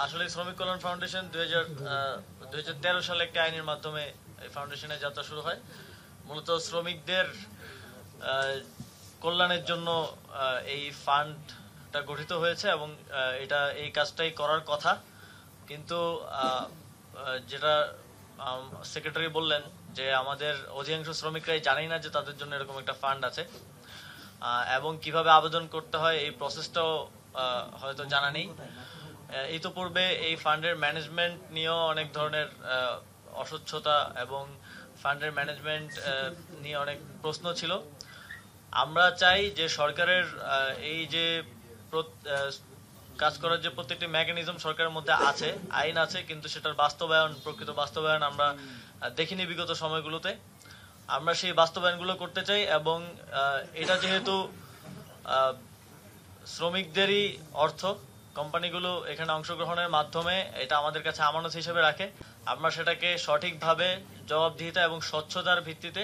আসলে শ্রমিক কল্যাণ ফাউন্ডেশন 2013 সালে একটি আইনের মাধ্যমে এই ফাউন্ডেশনের যাত্রা শুরু হয়। মূলত শ্রমিকদের কল্যাণের জন্য এই ফান্ডটা গঠিত হয়েছে এবং এটা এই কাজটাই করার কথা। কিন্তু যেটা সেক্রেটারি বললেন যে আমাদের অধিকাংশ শ্রমিকরাই জানেই না যে তাদের জন্য এরকম একটা ফান্ড আছে এবং কিভাবে আবেদন করতে হয় এই প্রসেসটাও হয়তো জানা নেই। ইতোপূর্বে এই ফান্ডের ম্যানেজমেন্ট নিয়েও অনেক ধরনের অস্বচ্ছতা এবং ফান্ডের ম্যানেজমেন্ট নিয়ে অনেক প্রশ্ন ছিল। আমরা চাই যে সরকারের এই যে কাজ করার যে প্রত্যেকটি মেকানিজম সরকারের মধ্যে আছে, আইন আছে, কিন্তু সেটার প্রকৃত বাস্তবায়ন আমরা দেখিনি বিগত সময়গুলোতে। আমরা সেই বাস্তবায়নগুলো করতে চাই এবং এটা যেহেতু শ্রমিকদেরই অর্থ, কোম্পানিগুলো এখানে অংশগ্রহণের মাধ্যমে এটা আমাদের কাছে আমানত হিসেবে রাখে। আমরা সেটাকে সঠিকভাবে জবাবদিহিতা এবং স্বচ্ছতার ভিত্তিতে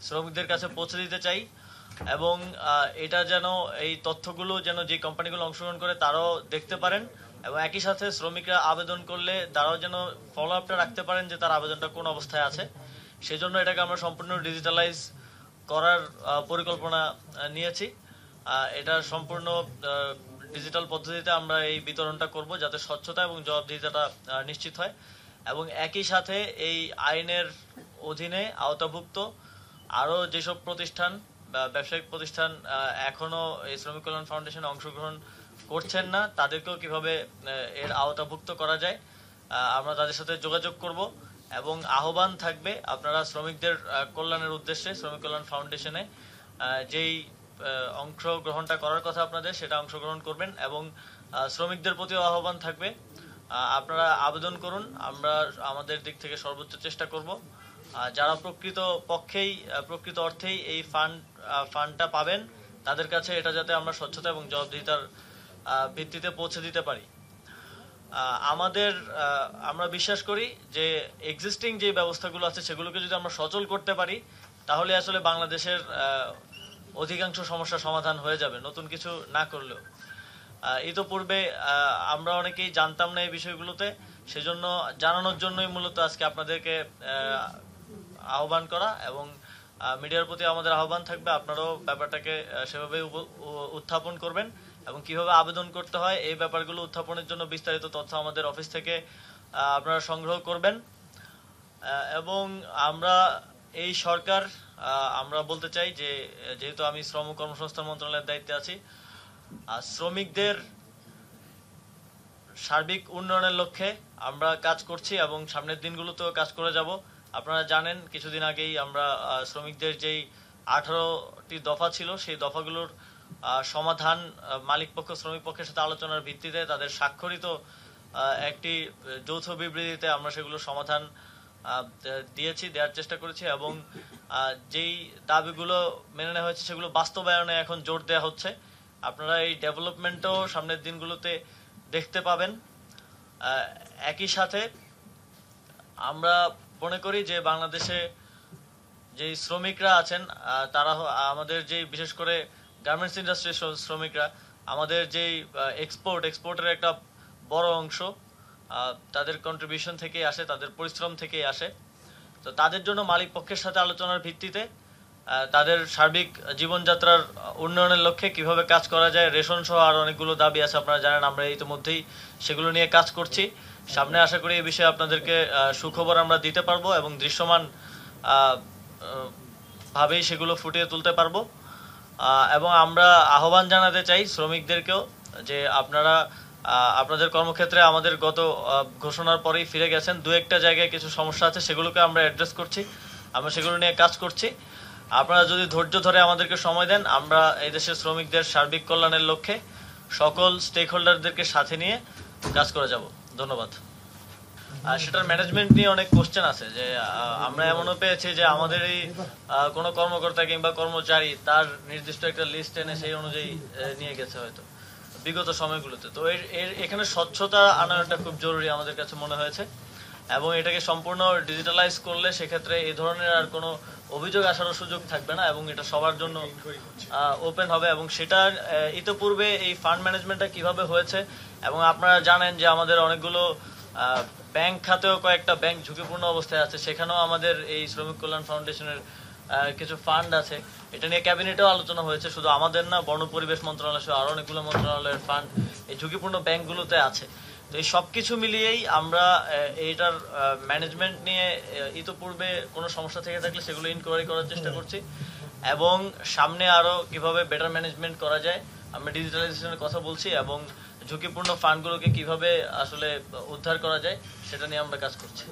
শ্রমিকদের কাছে পৌঁছে দিতে চাই এবং এটা যেন এই তথ্যগুলো যেন যে কোম্পানিগুলো অংশগ্রহণ করে তারাও দেখতে পারেন এবং একই সাথে শ্রমিকরা আবেদন করলে তারাও যেন ফলো আপটা রাখতে পারেন যে তার আবেদনটা কোন অবস্থায় আছে। সেজন্য এটাকে আমরা সম্পূর্ণ ডিজিটালাইজ করার পরিকল্পনা নিয়েছি। এটা সম্পূর্ণ ডিজিটাল পদ্ধতিতে আমরা এই বিতরণটা করব যাতে স্বচ্ছতা এবং জবাবদিহিতাটা নিশ্চিত হয় এবং একই সাথে এই আইনের অধীনে আওতাভুক্ত আরো যেসব প্রতিষ্ঠান বা ব্যবসায়িক প্রতিষ্ঠান এখনো এই শ্রমিক কল্যাণ ফাউন্ডেশনে অংশগ্রহণ করছেন না তাদেরকেও কিভাবে এর আওতাভুক্ত করা যায় আমরা তাদের সাথে যোগাযোগ করব এবং আহ্বান থাকবে আপনারা শ্রমিকদের কল্যাণের উদ্দেশ্যে শ্রমিক কল্যাণ ফাউন্ডেশনে যেই অংশগ্রহণটা করার কথা আপনাদের সেটা অংশগ্রহণ করবেন এবং শ্রমিকদের প্রতিও আহ্বান থাকবে আপনারা আবেদন করুন। আমরা আমাদের দিক থেকে সর্বোচ্চ চেষ্টা করব যারা প্রকৃত অর্থেই এই ফান্ডটা পাবেন তাদের কাছে এটা যাতে আমরা স্বচ্ছতা এবং জবাবদিহিতার ভিত্তিতে পৌঁছে দিতে পারি। আমরা বিশ্বাস করি যে এক্সিস্টিং যে ব্যবস্থাগুলো আছে সেগুলোকে যদি আমরা সচল করতে পারি তাহলে আসলে বাংলাদেশের অধিকাংশ সমস্যার সমাধান হয়ে যাবে, নতুন কিছু না করলেও। ইতোপূর্বে আমরা অনেকেই জানতাম না এই বিষয়গুলোতে, সেজন্য জানানোর জন্যই মূলত আজকে আপনাদেরকে আহ্বান করা এবং মিডিয়ার প্রতি আমাদের আহ্বান থাকবে আপনারাও ব্যাপারটাকে সেভাবে উত্থাপন করবেন এবং কিভাবে আবেদন করতে হয় এই ব্যাপারগুলো উত্থাপনের জন্য বিস্তারিত তথ্য আমাদের অফিস থেকে আপনারা সংগ্রহ করবেন। এবং এই সরকার আমরা বলতে চাই যে যেহেতু আমি শ্রম কর্মসংস্থান মন্ত্রণালয়ের দায়িত্বে আছি, শ্রমিকদের সার্বিক উন্নয়নের লক্ষ্যে আমরা কাজ করছি এবং সামনের দিনগুলোতেও কাজ করে যাব। আপনারা জানেন কিছুদিন আগেই আমরা শ্রমিকদের যেই 18টি দফা ছিল সেই দফাগুলোর সমাধান মালিক পক্ষ শ্রমিক পক্ষের সাথে আলোচনার ভিত্তিতে তাদের স্বাক্ষরিত একটি যৌথ বিবৃতিতে আমরা সেগুলোর সমাধান দেওয়ার চেষ্টা করেছি এবং যেই দাবিগুলো মেনে নেওয়া হয়েছে সেগুলো বাস্তবায়নে এখন জোর দেওয়া হচ্ছে। আপনারা এই ডেভেলপমেন্টও সামনের দিনগুলোতে দেখতে পাবেন। একই সাথে আমরা মনে করি যে বাংলাদেশে যে শ্রমিকরা আছেন তারা আমাদের যে বিশেষ করে গার্মেন্টস ইন্ডাস্ট্রির শ্রমিকরা আমাদের যেই এক্সপোর্টের একটা বড় অংশ তাদের কন্ট্রিবিউশন থেকেই আসে, তাদের পরিশ্রম থেকেই আসে। তো তাদের জন্য মালিক পক্ষের সাথে আলোচনার ভিত্তিতে তাদের সার্বিক জীবনযাত্রার উন্নয়নের লক্ষ্যে কিভাবে কাজ করা যায়, রেশন সহ আর অনেকগুলো দাবি আছে আপনারা জানেন, আমরা ইতিমধ্যেই সেগুলো নিয়ে কাজ করছি। সামনে আশা করি এই বিষয়ে আপনাদেরকে সুখবর আমরা দিতে পারবো এবং দৃশ্যমান ভাবেই সেগুলো ফুটিয়ে তুলতে পারবো। এবং আমরা আহ্বান জানাতে চাই শ্রমিকদেরকেও যে আপনারা আপনাদের কর্মক্ষেত্রে আমাদের গত ঘোষণার পরেই ফিরে গেছেন, দু একটা জায়গায় কিছু সমস্যা আছে সেগুলোকে আমরা অ্যাড্রেস করছি, আমরা সেগুলো নিয়ে কাজ করছি। আপনারা যদি ধৈর্য ধরে আমাদেরকে সময় দেন আমরা এই দেশের শ্রমিকদের সার্বিক কল্যাণের লক্ষ্যে সকল স্টেক হোল্ডারদেরকে সাথে নিয়ে কাজ করে যাব। ধন্যবাদ। সেটার ম্যানেজমেন্ট নিয়ে অনেক কোশ্চেন আছে যে আমরা এমনও পেয়েছি যে আমাদের এই কোনো কর্মকর্তা কিংবা কর্মচারী তার নির্দিষ্ট একটা লিস্ট এনে সেই অনুযায়ী নিয়ে গেছে হয়তো বিগত সময়গুলোতে। তো এখানে স্বচ্ছতা আনাটা খুব জরুরি আমাদের কাছে মনে হয়েছে এবং এটাকে সম্পূর্ণ ডিজিটালাইজ করলে সেক্ষেত্রে এই ধরনের আর কোনো অভিযোগ আসারও সুযোগ থাকবে না এবং এটা সবার জন্য ওপেন হবে। এবং সেটা ইতিপূর্বে এই ফান্ড ম্যানেজমেন্টটা কিভাবে হয়েছে এবং আপনারা জানেন যে আমাদের অনেকগুলো ব্যাংক খাতেও কয়েকটা ব্যাংক ঝুঁকিপূর্ণ অবস্থায় আছে, সেখানেও আমাদের এই শ্রমিক কল্যাণ ফাউন্ডেশনের কিছু ফান্ড আছে। এটা নিয়ে ক্যাবিনেটেও আলোচনা হয়েছে, শুধু আমাদের না, বন পরিবেশ মন্ত্রণালয় সহ আরো অনেকগুলো মন্ত্রণালয়ের ফান্ড এই ঝুঁকিপূর্ণ ব্যাংকগুলোতে আছে। তো এই সবকিছু মিলিয়েই আমরা এইটার ম্যানেজমেন্ট নিয়ে ইতিপূর্বে কোনো সমস্যা থেকে থাকলে সেগুলো ইনকোয়ারি করার চেষ্টা করছি এবং সামনে আরো কিভাবে বেটার ম্যানেজমেন্ট করা যায় আমরা ডিজিটালাইজেশনের কথা বলছি এবং ঝুঁকিপূর্ণ ফান্ডগুলোকে কিভাবে আসলে উদ্ধার করা যায় সেটা নিয়ে আমরা কাজ করছি।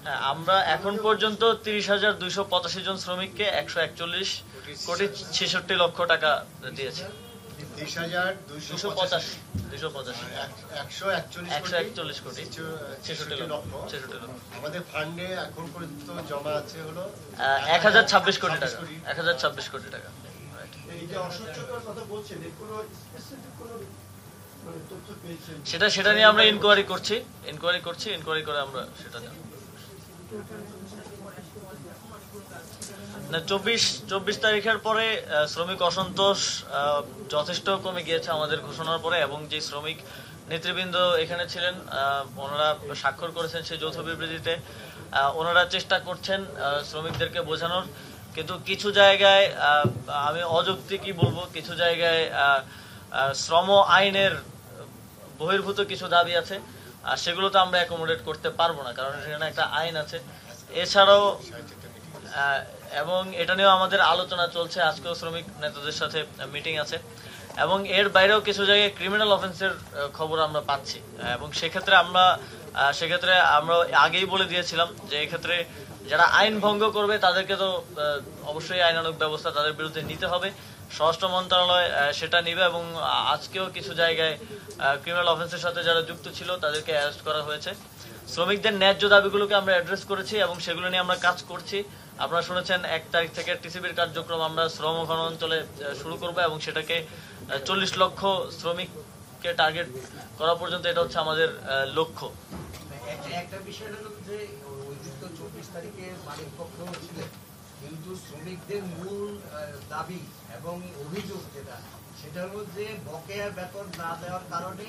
হ্যাঁ, আমরা এখন পর্যন্ত 30,285 জন শ্রমিককে 141,66,00,000 টাকা দিয়েছি। 141 কোটি 66 লক্ষ। আমাদের ফান্ডে এখন পর্যন্ত জমা আছে হলো 1026 কোটি টাকা। 1026 কোটি টাকা। সেটা নিয়ে আমরা ইনকোয়ারি করছি, ইনকোয়ারি করে আমরা সেটা জানাবো। না, 24 তারিখের পরে শ্রমিক অসন্তোষ যথেষ্ট কমে গিয়েছে আমাদের ঘোষণার পরে এবং যে শ্রমিক নেতৃবৃন্দ এখানে ছিলেন ওনারা স্বাক্ষর করেছেন সেই যৌথ বিবৃতিতে। ওনারা চেষ্টা করছেন শ্রমিকদেরকে বোঝানোর, কিন্তু কিছু জায়গায় আমি অযৌক্তিকই বলবো, কিছু জায়গায় শ্রম আইনের বহির্ভূত কিছু দাবি আছে আর সেগুলো তো আমরা অ্যাকোমোডেট করতে পারবো না, কারণ সেখানে একটা আইন আছে। এছাড়াও এবং এটা নিয়েও আমাদের আলোচনা চলছে, আজকেও শ্রমিক নেতাদের সাথে মিটিং আছে এবং এর বাইরেও কিছু জায়গায় ক্রিমিনাল অফেন্সের খবর আমরা পাচ্ছি এবং সেক্ষেত্রে আমরা আগেই বলে দিয়েছিলাম যে এক্ষেত্রে যারা আইন ভঙ্গ করবে তাদেরকে তো অবশ্যই আইনানুগ ব্যবস্থা তাদের বিরুদ্ধে নিতে হবে। স্বরাষ্ট্র মন্ত্রণালয় সেটা নিবে এবং আজকেও কিছু জায়গায় ক্রিমিনাল অফেন্সের সাথে যারা যুক্ত ছিল তাদেরকে অ্যারেস্ট করা হয়েছে। শ্রমিকদের ন্যায্য দাবিগুলোকে আমরা অ্যাড্রেস করেছি এবং সেগুলো নিয়ে আমরা কাজ করছি। আপনারা শুনেছেন 1 তারিখ থেকে টিসিবির কার্যক্রম আমরা শ্রম ঘন অঞ্চলে শুরু করব এবং সেটাকে 40 লক্ষ শ্রমিককে টার্গেট করা পর্যন্ত এটা হচ্ছে আমাদের লক্ষ্য। একটা বিষয় হলো যে 24 তারিখে মালিক পক্ষ ছিলেন, কিন্তু শ্রমিকদের মূল দাবি এবং অভিযোগ সেটা হলো যে বকেয়া বেতন না দেওয়ার কারণে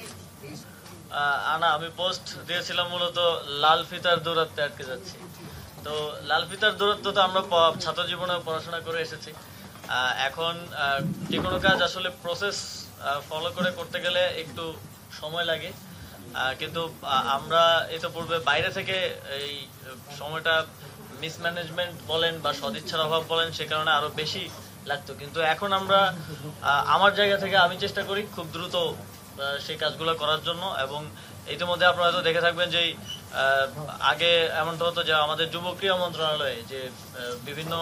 আমি পোস্ট দিয়েছিলাম মূলত লাল ফিতার দূরত্বে আটকে যাচ্ছি। তো লাল ফিতার দূরত্ব তো আমরা ছাত্র জীবনে পড়াশোনা করে এসেছি। এখন যে কোনো কাজ আসলে প্রসেস ফলো করে করতে গেলে একটু সময় লাগে, কিন্তু আমরা ইতিপূর্বে বাইরে থেকে এই সময়টা মিসম্যানেজমেন্ট বলেন বা সদিচ্ছার অভাব বলেন সে কারণে আরো বেশি লাগতো, কিন্তু এখন আমরা আমার জায়গা থেকে আমি চেষ্টা করি খুব দ্রুত সেই কাজগুলো করার জন্য। এবং ইতিমধ্যে আপনারা হয়তো দেখে থাকবেন যে আগে এমনটা হতো যে আমাদের যুব ক্রীড়া মন্ত্রণালয়ে যে বিভিন্ন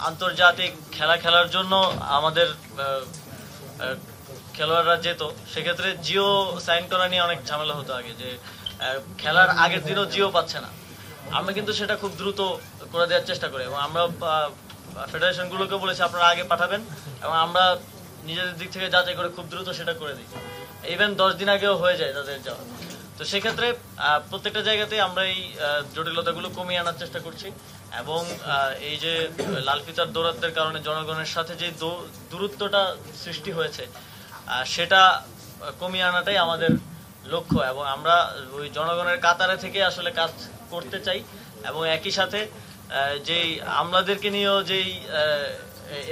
আন্তর্জাতিক খেলা খেলার জন্য আমাদের খেলোয়াড়রা যেত, সেক্ষেত্রে জিও সাইন করা নিয়ে অনেক ঝামেলা হতো আগে, যে খেলার আগের দিনও জিও পাচ্ছে না। আমরা কিন্তু সেটা খুব দ্রুত করে দেওয়ার চেষ্টা করি এবং আমরা ফেডারেশনগুলোকে বলেছি আপনারা আগে পাঠাবেন এবং আমরা নিজেদের দিক থেকে যাচাই করে খুব দ্রুত সেটা করে দিই। ইভেন 10 দিন আগেও হয়ে যায় তাদের যাওয়া। তো সেক্ষেত্রে প্রত্যেকটা জায়গাতেই আমরা এই জটিলতাগুলো কমিয়ে আনার চেষ্টা করছি এবং এই যে লাল ফিতার দৌরাত্মের কারণে জনগণের সাথে যে দূরত্বটা সৃষ্টি হয়েছে সেটা কমিয়ে আনাটাই আমাদের লক্ষ্য এবং আমরা ওই জনগণের কাতারে থেকে আসলে কাজ করতে চাই এবং একই সাথে যেই আমলাদেরকে নিয়েও যেই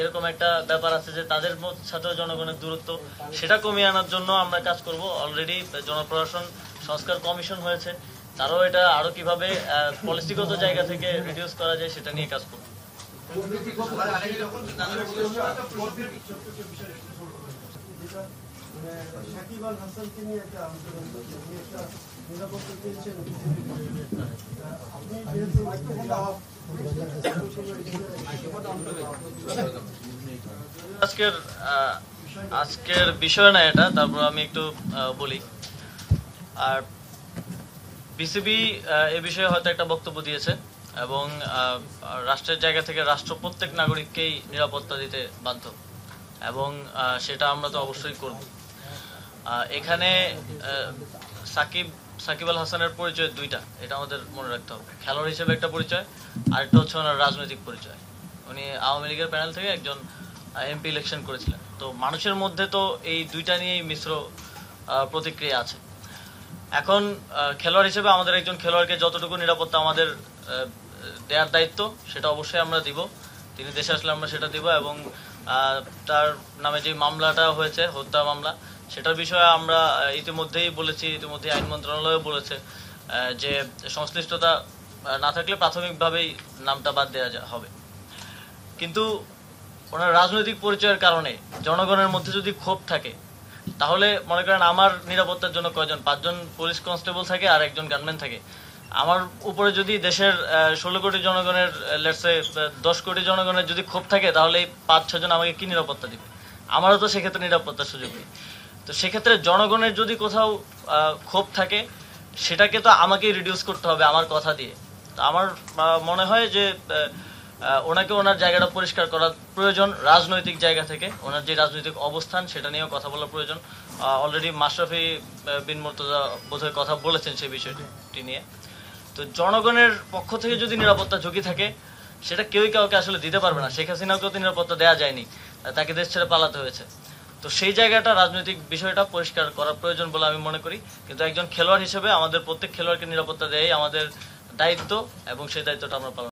এরকম একটা ব্যাপার আছে যে তাদের সাথেও জনগণের দূরত্ব সেটা কমিয়ে আনার জন্য আমরা কাজ করব। অলরেডি জনপ্রশাসন সংস্কার কমিশন হয়েছে, তারাও এটা আরো কিভাবে পলিসিগত জায়গা থেকে রিডিউস করা যায় সেটা নিয়ে কাজ করব। সাকিব আল হাসানকে নিয়ে একটা আলোচনা করছে, উনি একটা নিরাপত্তা চেয়েছেন। আপনি যেহেতু আজকের বিষয় না এটা, তারপর আমি একটু বলি। আর বিসিবি এ বিষয়ে হয়তো একটা বক্তব্য দিয়েছে এবং রাষ্ট্রের জায়গা থেকে রাষ্ট্র প্রত্যেক নাগরিককেই নিরাপত্তা দিতে বাধ্য এবং সেটা আমরা তো অবশ্যই করব। এখানে সাকিব আল হাসানের পরিচয় দুইটা, এটা আমাদের মনে রাখতে হবে। খেলোয়াড় হিসেবে একটা পরিচয়, আরেকটা হচ্ছে ওনার রাজনৈতিক পরিচয়। উনি আওয়ামী লীগের প্যানেল থেকে একজন এমপি ইলেকশন করেছিলেন। তো মানুষের মধ্যে তো এই দুইটা নিয়েই মিশ্র প্রতিক্রিয়া আছে। এখন খেলোয়াড় হিসেবে আমাদের একজন খেলোয়াড়কে যতটুকু নিরাপত্তা আমাদের দেওয়ার দায়িত্ব, সেটা অবশ্যই আমরা দিব। তিনি দেশে আসলে আমরা সেটা দিব। এবং তার নামে যে মামলাটা হয়েছে, হত্যা মামলা, সেটার বিষয়ে আমরা ইতিমধ্যেই বলেছি, ইতিমধ্যেই আইন মন্ত্রণালয়ও বলেছে যে সংশ্লিষ্টতা না থাকলে প্রাথমিকভাবেই নামটা বাদ দেওয়া হবে। কিন্তু ওনার রাজনৈতিক পরিচয়ের কারণে জনগণের মধ্যে যদি ক্ষোভ থাকে, তাহলে মনে করেন আমার নিরাপত্তার জন্য কয়জন, 5 জন পুলিশ কনস্টেবল থাকে আর একজন গানম্যান থাকে। আমার উপরে যদি দেশের 16 কোটি জনগণের, লেটসে 10 কোটি জনগণের যদি ক্ষোভ থাকে, তাহলে এই 5-6 জন আমাকে কি নিরাপত্তা দিবে? আমারও তো সেক্ষেত্রে নিরাপত্তার সুযোগ নেই। তো সেক্ষেত্রে জনগণের যদি কোথাও ক্ষোভ থাকে, সেটাকে তো আমাকেই রিডিউস করতে হবে আমার কথা দিয়ে। তো আমার মনে হয় যে ওনাকে ওনার জায়গাটা পরিষ্কার করা প্রয়োজন রাজনৈতিক জায়গা থেকে। ওনার যে রাজনৈতিক অবস্থান, সেটা নিয়েও কথা বলা প্রয়োজন। অলরেডি মাশরাফি বিন মুর্তজা বোধহয় কথা বলেছেন সেই বিষয়টি নিয়ে। তো জনগণের পক্ষ থেকে যদি নিরাপত্তা ঝুঁকি থাকে, সেটা কেউই কাউকে আসলে দিতে পারবে না। শেখ হাসিনাকেও তো নিরাপত্তা দেওয়া যায়নি, তাকে দেশ ছেড়ে পালাতে হয়েছে। তো সেই জায়গাটা, রাজনৈতিক বিষয়টা পরিষ্কার করা প্রয়োজন বলে আমি মনে করি। কিন্তু একজন খেলোয়াড় হিসেবে আমাদের প্রত্যেক খেলোয়াড়কে নিরাপত্তা দেয়াই আমাদের দায়িত্ব, এবং সেই দায়িত্বটা আমরা পালন